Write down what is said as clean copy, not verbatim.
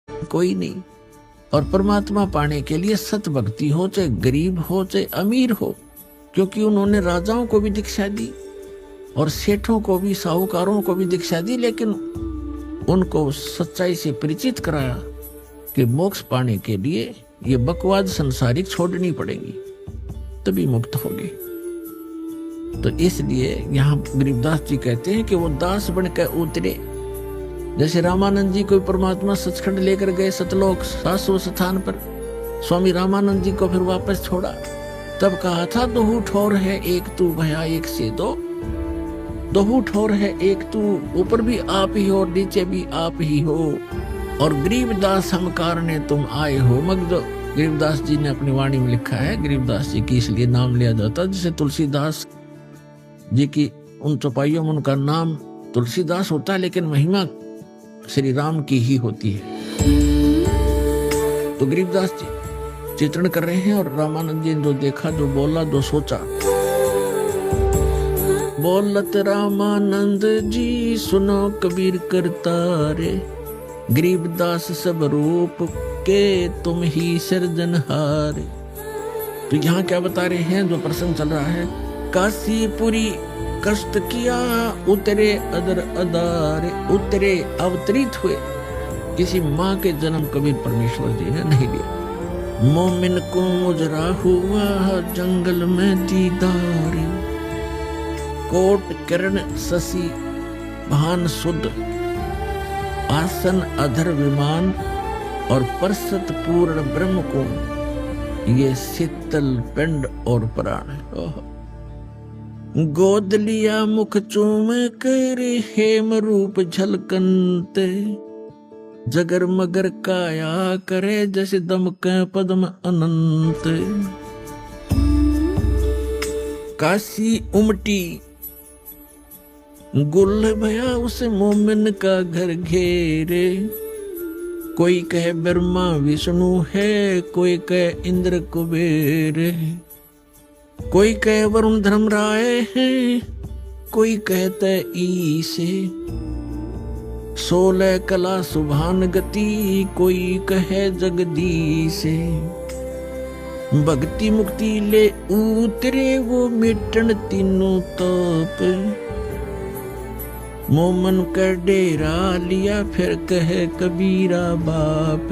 कोई नहीं। और परमात्मा पाने के लिए सत भक्ति हो, चाहे गरीब हो चाहे अमीर हो, क्योंकि उन्होंने राजाओं को भी दीक्षा दी और सेठों को भी, साहूकारों को भी दीक्षा दी, लेकिन उनको सच्चाई से परिचित कराया कि मोक्ष पाने के लिए ये बकवाद संसारिक छोड़नी पड़ेगी, तभी मुक्त होगी। तो इसलिए यहाँ गरीबदास जी कहते हैं कि वो दास बनकर उतरे। जैसे रामानंद जी को परमात्मा सचखंड लेकर गए सतलोक शाश्वत स्थान पर, स्वामी रामानंद जी को फिर वापस छोड़ा, तब कहा था दोहू ठोर है एक तू भया एक से दो, दोहू ठोर है एक तू, ऊपर भी आप ही हो और नीचे भी आप ही हो, और गरीबदास हम कारणे तुम आए हो। मगदो गरीबदास जी ने अपनी वाणी में लिखा है, गरीबदास जी की इसलिए नाम लिया जाता, जिसे तुलसीदास जी की उन चौपाइयों में उनका नाम तुलसीदास होता है, लेकिन महिमा श्री राम की ही होती है। तो गरीबदास जी चित्रण कर रहे हैं, और रामानंद जी ने जो देखा, जो बोला, जो सोचा, बोलत रामानंद जी सुनो कबीर करतारे, गरीबदास सब रूप के तुम ही सिरजनहारे। तो यहाँ क्या बता रहे हैं, जो प्रसंग चल रहा है, काशीपुरी कष्ट किया उतरे अदर अदारे, उतरे अवतरित हुए। किसी माँ के जन्म कबीर परमेश्वर जी ने नहीं दिया। मोमिन को मुजरा हुआ जंगल में दीदार, कोट किरण शशि भान सुध, आसन अधर विमान, और परसत पूर्ण ब्रह्म को, ये शीतल पिंड और प्राण। गोद लिया मुख चूम कर हेम रूप झलकनते, जगर मगर काया करे जैसे दमके पद्म अनंत। काशी उमटी गुल भया उस मोमिन का घर घेरे, कोई कहे ब्रह्मा विष्णु है, कोई कहे इंद्र कुबेर, कोई कहे वरुण धर्मराय है, कोई कहते ईसे, 16 कला सुभान गति, कोई कहे जगदीश। भक्ति मुक्ति ले उतरे वो मिटन तीनों ताप, मोमन कर डेरा लिया फिर कहे कबीरा बाप।